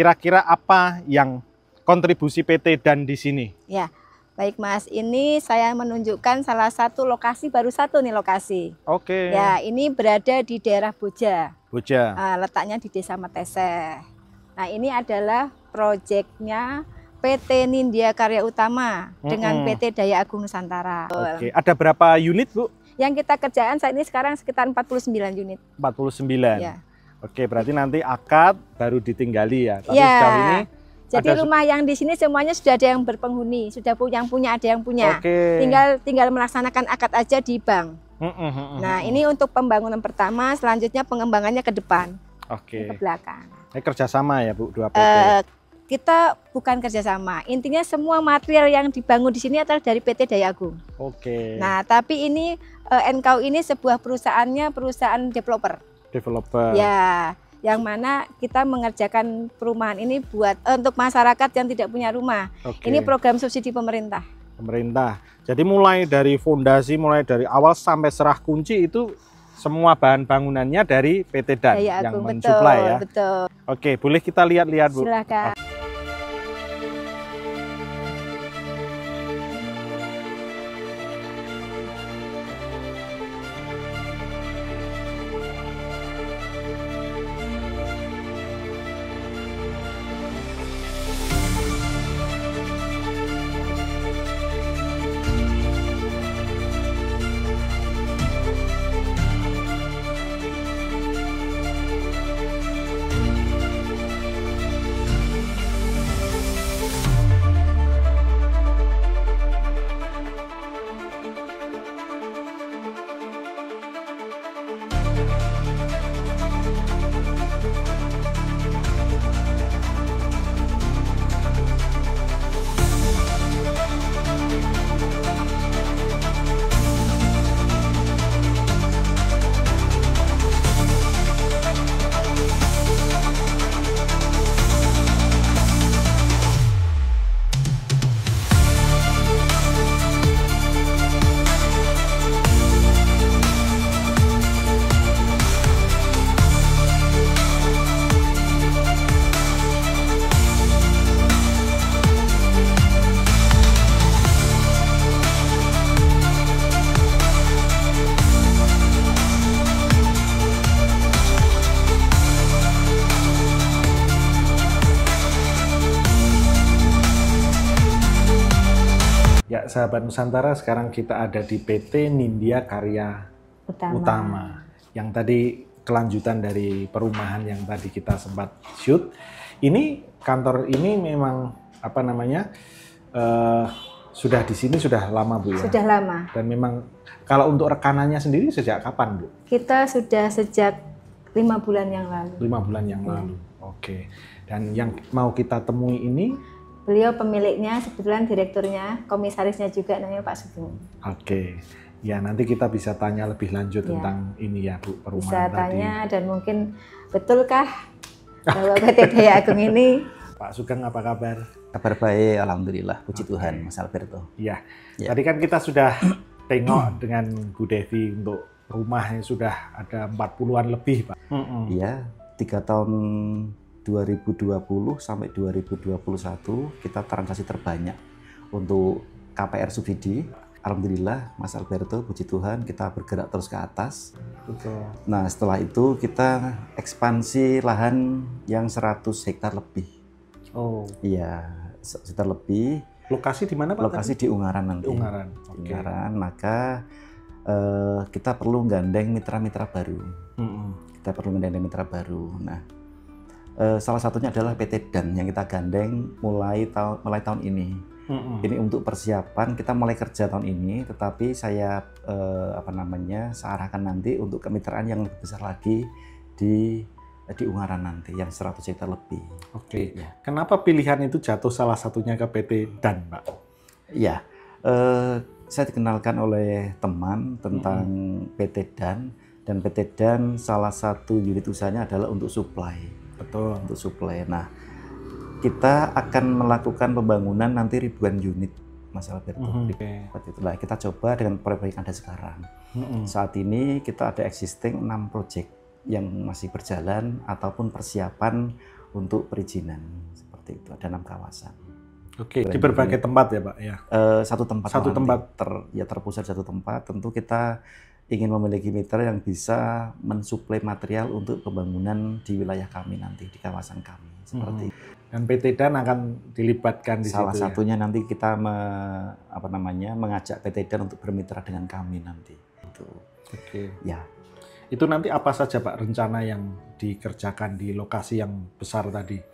kira-kira apa yang kontribusi PT DAN di sini? Ya, baik Mas. Ini saya menunjukkan salah satu lokasi, baru satu nih lokasi. Oke. Ya, ini berada di daerah Boja. Boja. Letaknya di Desa Meteseh. Nah, ini adalah proyeknya PT Nindya Karya Utama dengan PT Daya Agung Nusantara. Oke, ada berapa unit, Bu? Yang kita kerjaan saat ini sekarang sekitar 49 unit. 49. Ya. Oke, berarti nanti akad baru ditinggali ya. Tapi ya. sejauh ini jadi rumah yang di sini semuanya sudah ada yang berpenghuni, sudah yang punya ada yang punya. Oke. Tinggal melaksanakan akad aja di bank. Nah, ini untuk pembangunan pertama, selanjutnya pengembangannya ke depan. Oke. Ke belakang. Ini kerjasama ya Bu, dua PT? Kita bukan kerjasama, intinya semua material yang dibangun di sini adalah dari PT Daya Agung. Oke. Nah, tapi ini NKU ini sebuah perusahaan developer. Developer. Ya, yang mana kita mengerjakan perumahan ini buat untuk masyarakat yang tidak punya rumah. Oke. Ini program subsidi pemerintah. Pemerintah. Jadi mulai dari fondasi, mulai dari awal sampai serah kunci itu semua bahan bangunannya dari PT DAN yang mensuplai ya. Betul. Oke, boleh kita lihat-lihat Bu? Silakan. Ya, sahabat Nusantara, sekarang kita ada di PT Nindya Karya Utama. Yang tadi kelanjutan dari perumahan yang tadi kita sempat shoot. Ini kantor ini memang apa namanya sudah di sini sudah lama Bu ya? Sudah lama. Dan memang kalau untuk rekanannya sendiri sejak kapan Bu? Kita sudah sejak 5 bulan yang lalu. 5 bulan yang lalu. Oke. Dan yang mau kita temui ini? Beliau pemiliknya, kebetulan direkturnya, komisarisnya juga namanya Pak Sugeng. Oke. Ya, nanti kita bisa tanya lebih lanjut tentang ini ya Bu, perumahan bisa tadi. Tanya dan mungkin betulkah bahwa PT Daya Agung ini? Pak Sugeng, apa kabar? Kabar baik, alhamdulillah, puji Tuhan, Mas Alberto. Iya. Tadi kan kita sudah tengok dengan Bu Devi untuk rumah yang sudah ada 40-an lebih, Pak. Iya, 3 tahun 2020 sampai 2021 kita transaksi terbanyak untuk KPR subsidi. Alhamdulillah, Mas Alberto, puji Tuhan kita bergerak terus ke atas. Betul. Nah, setelah itu kita ekspansi lahan yang 100 hektar lebih. Oh. Iya, hektar lebih. Lokasi di mana Pak? Lokasi di Ungaran nanti. Ungaran. Okay. Ungaran, maka kita perlu gandeng mitra-mitra baru. Kita perlu gandeng mitra baru. Nah, salah satunya adalah PT DAN yang kita gandeng mulai tahun ini. Ini untuk persiapan kita mulai kerja tahun ini, tetapi saya saya arahkan nanti untuk kemitraan yang lebih besar lagi di Ungaran nanti yang 100 hektar lebih. Oke. Ya. Kenapa pilihan itu jatuh salah satunya ke PT DAN, Pak? Iya. Saya dikenalkan oleh teman tentang PT DAN, dan PT DAN salah satu unit usahanya adalah untuk supply. Betul. Untuk supply. Nah, kita akan melakukan pembangunan nanti ribuan unit, Mas Alberto. Nah, kita coba dengan proyek yang ada sekarang. Saat ini kita ada existing 6 proyek yang masih berjalan ataupun persiapan untuk perizinan seperti itu. Ada 6 kawasan. Oke, di berbagai tempat ya Pak ya. Satu tempat. Satu tempat terpusat satu tempat. Tentu kita ingin memiliki mitra yang bisa mensuplai material untuk pembangunan di wilayah kami nanti, di kawasan kami seperti itu. Dan PT Dan akan dilibatkan di Salah situ. satunya ya? Nanti kita mengajak PT Dan untuk bermitra dengan kami nanti. Itu. Oke. Ya. Itu nanti apa saja Pak rencana yang dikerjakan di lokasi yang besar tadi?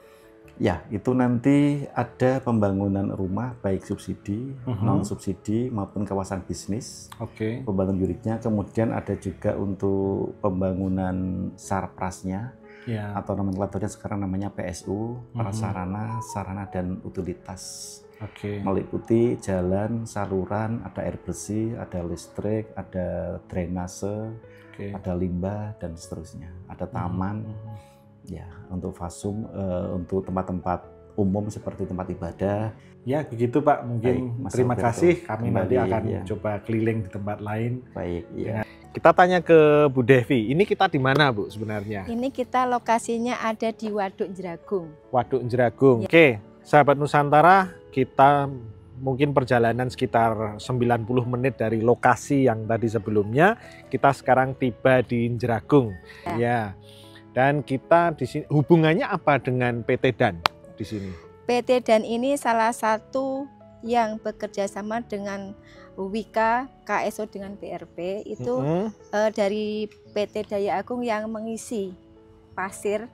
Ya, itu nanti ada pembangunan rumah baik subsidi, non subsidi maupun kawasan bisnis. Oke. Pembangunan unitnya, kemudian ada juga untuk pembangunan sarprasnya. Ya. Atau nomenklaturnya sekarang namanya PSU, prasarana, sarana dan utilitas. Oke. Meliputi jalan, saluran, ada air bersih, ada listrik, ada drainase, ada limbah dan seterusnya. Ada taman. Ya, untuk fasum, untuk tempat-tempat umum seperti tempat ibadah. Ya, begitu Pak. Mungkin baik, terima kasih. Kami nanti akan coba keliling di tempat lain. Baik, ya. Kita tanya ke Bu Devi. Ini kita di mana Bu sebenarnya? Ini kita lokasinya ada di Waduk Jeragung. Waduk Jeragung. Ya. Oke, sahabat Nusantara, kita mungkin perjalanan sekitar 90 menit dari lokasi yang tadi sebelumnya. Kita sekarang tiba di Jeragung. Ya. Dan kita di sini hubungannya apa dengan PT Dan di sini? PT Dan ini salah satu yang bekerja sama dengan Wika, KSO dengan BRP itu dari PT Daya Agung yang mengisi pasir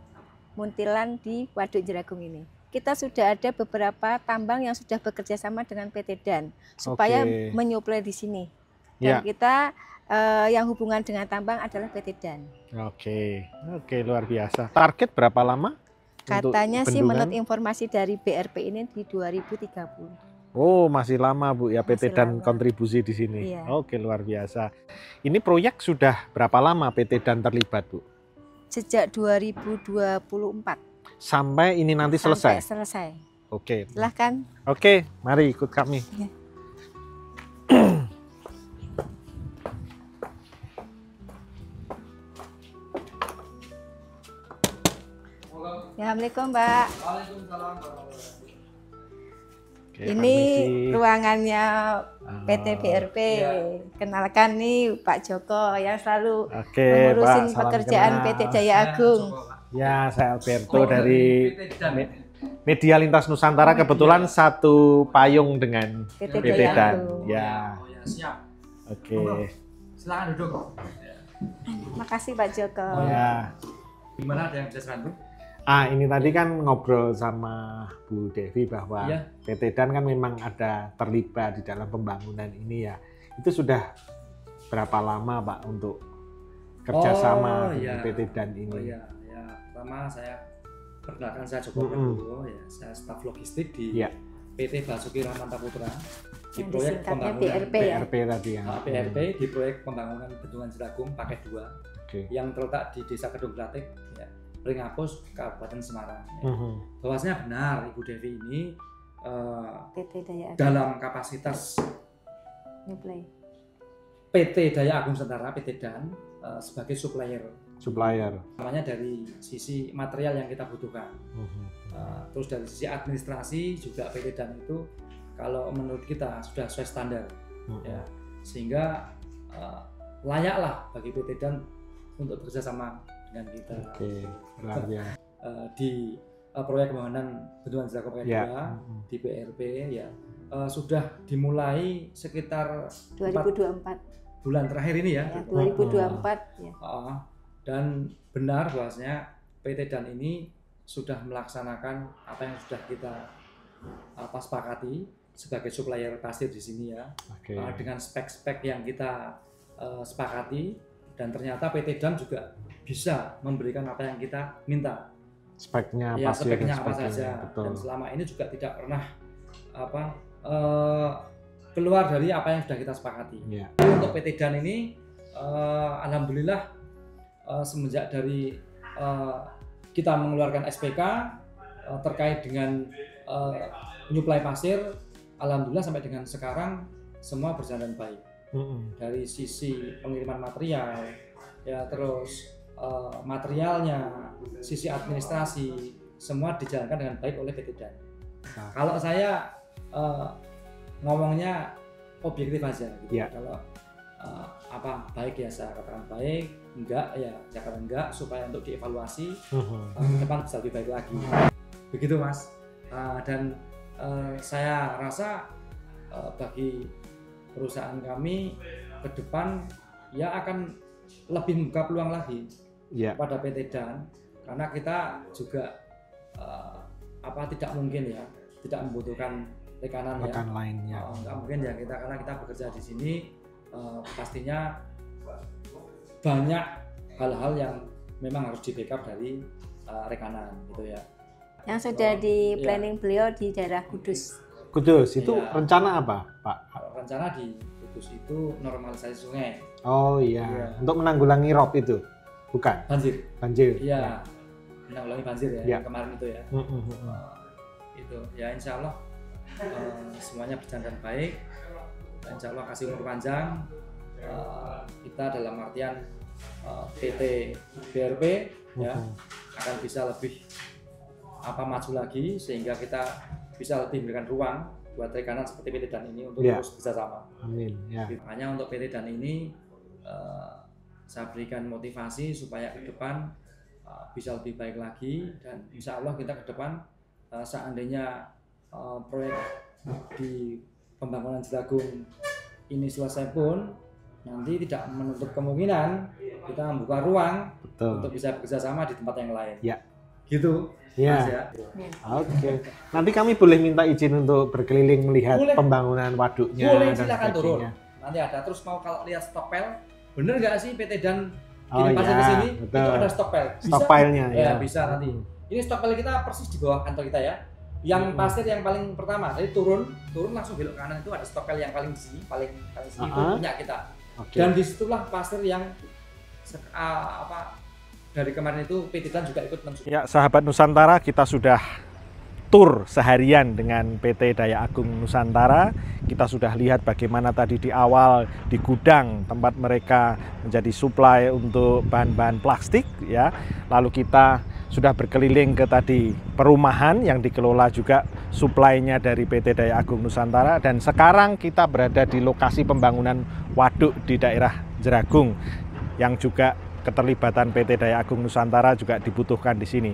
muntilan di Waduk Jeragung ini. Kita sudah ada beberapa tambang yang sudah bekerja sama dengan PT Dan supaya menyuplai di sini. Dan kita yang hubungan dengan tambang adalah PT Dan. Oke, luar biasa. Target berapa lama? Katanya sih menurut informasi dari BRP ini di 2030. Oh, masih lama Bu ya PT Dan lama. kontribusi di sini. Iya. Oke, luar biasa. Ini proyek sudah berapa lama PT Dan terlibat Bu? Sejak 2024. Sampai ini nanti selesai? Sampai selesai. Oke. Silahkan. Oke, mari ikut kami. Ya. Assalamualaikum Mbak. Waalaikumsalam. Ini ruangannya PT BRP. Kenalkan nih Pak Joko yang selalu mengurusin pekerjaan PT Daya Agung. Ya, saya Alberto dari Media Lintas Nusantara. Kebetulan satu payung dengan PT Dan. Ya. Siap. Oke. Silakan duduk. Makasih Pak Joko. Ya. Gimana, ada yang bisa bantu? Ini tadi kan ngobrol sama Bu Devi bahwa PT Dan kan memang ada terlibat di dalam pembangunan ini ya. Itu sudah berapa lama Pak untuk kerjasama dengan PT Dan ini? Pertama saya perkenalkan, saya Joko Prabowo, saya staf logistik di PT Basuki Rahmanta Putra di proyek pembangunan BRP tadi ya. BRP di proyek pembangunan Bendungan Jeragung Paket 2 yang terletak di Desa Kedung Klatik, Pringapus, Kabupaten Semarang. Bahwasanya benar Ibu Devi ini PT Daya Agung dalam kapasitas PT Daya Agung Nusantara, PT Dan, sebagai supplier. Namanya dari sisi material yang kita butuhkan. Terus dari sisi administrasi juga PT Dan itu kalau menurut kita sudah sesuai standar, ya, sehingga layaklah bagi PT Dan untuk bekerja sama dengan kita. Di proyek pembangunan Bendungan Jeragung Paket 2 di BRP sudah dimulai sekitar 2024 bulan terakhir ini ya. 2024 ya. Dan benar bahwasanya PT Dan ini sudah melaksanakan apa yang sudah kita sepakati sebagai supplier pasir di sini ya. Dengan spek-spek yang kita sepakati, dan ternyata PT Dan juga bisa memberikan apa yang kita minta. Speknya apa saja. Betul. Dan selama ini juga tidak pernah keluar dari apa yang sudah kita sepakati. Untuk PT Dan ini alhamdulillah semenjak dari kita mengeluarkan SPK terkait dengan penyuplai pasir, alhamdulillah sampai dengan sekarang semua berjalan baik. Dari sisi pengiriman material, ya, terus materialnya, sisi administrasi, semua dijalankan dengan baik oleh PT DAN. Kalau saya ngomongnya objektif aja gitu. Kalau baik ya saya katakan baik, enggak ya saya katakan enggak, supaya untuk dievaluasi ke depan bisa lebih baik lagi. Begitu Mas. Dan saya rasa bagi perusahaan kami ke depan ya akan lebih membuka peluang lagi pada PT DAN, karena kita juga tidak mungkin ya tidak membutuhkan rekanan lainnya. Nggak mungkin ya kita, karena kita bekerja di sini pastinya banyak hal-hal yang memang harus di backup dari rekanan gitu ya. Yang sudah di planning beliau di daerah Kudus. Kudus itu rencana apa, Pak? Rencana di Kudus itu normalisasi sungai. Oh iya, untuk menanggulangi rob itu, bukan? Banjir. Iya, menanggulangi banjir ya. Kemarin itu ya. Itu ya, insya Allah semuanya berjalan dengan baik. Insya Allah kasih umur panjang. Kita dalam artian PT BRP ya akan bisa lebih maju lagi, sehingga kita bisa lebih memberikan ruang buat rekanan seperti PT DAN ini untuk terus bersama. Amin. Makanya untuk PT DAN ini saya berikan motivasi supaya ke depan bisa lebih baik lagi, dan insya Allah kita ke depan seandainya proyek di pembangunan Jeragung ini selesai pun, nanti tidak menutup kemungkinan kita membuka ruang untuk bisa bekerja sama di tempat yang lain. Gitu. Oke. Nanti kami boleh minta izin untuk berkeliling melihat pembangunan waduknya. Boleh, silakan turun. Nanti ada. Terus mau kalau lihat stokpel, bener nggak sih PT DAN kirim pasir ke sini? Itu ada stokpel. Stokpelnya ya. Bisa nanti. Ini stokpel kita persis di bawah kantor kita ya. Yang pasir yang paling pertama, jadi turun langsung belok kanan itu ada stokpel yang paling di sini, paling sini itu punya kita. Dan disitulah pasir yang dari kemarin itu PT DAN juga ikut mensupport. Ya, sahabat Nusantara, kita sudah tur seharian dengan PT Daya Agung Nusantara. Kita sudah lihat bagaimana tadi di awal di gudang tempat mereka menjadi suplai untuk bahan-bahan plastik ya. Lalu kita sudah berkeliling ke tadi perumahan yang dikelola juga suplainya dari PT Daya Agung Nusantara, dan sekarang kita berada di lokasi pembangunan waduk di daerah Jeragung yang juga keterlibatan PT Daya Agung Nusantara juga dibutuhkan di sini.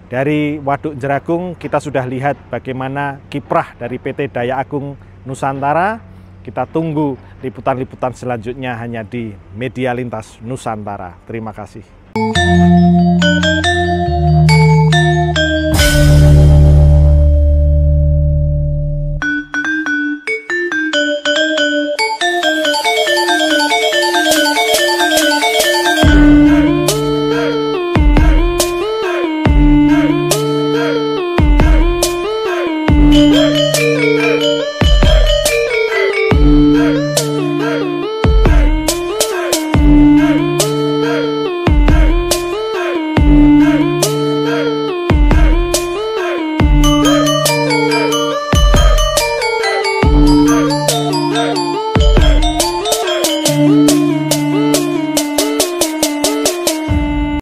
Dari Waduk Jeragung kita sudah lihat bagaimana kiprah dari PT Daya Agung Nusantara. Kita tunggu liputan-liputan selanjutnya hanya di Media Lintas Nusantara. Terima kasih.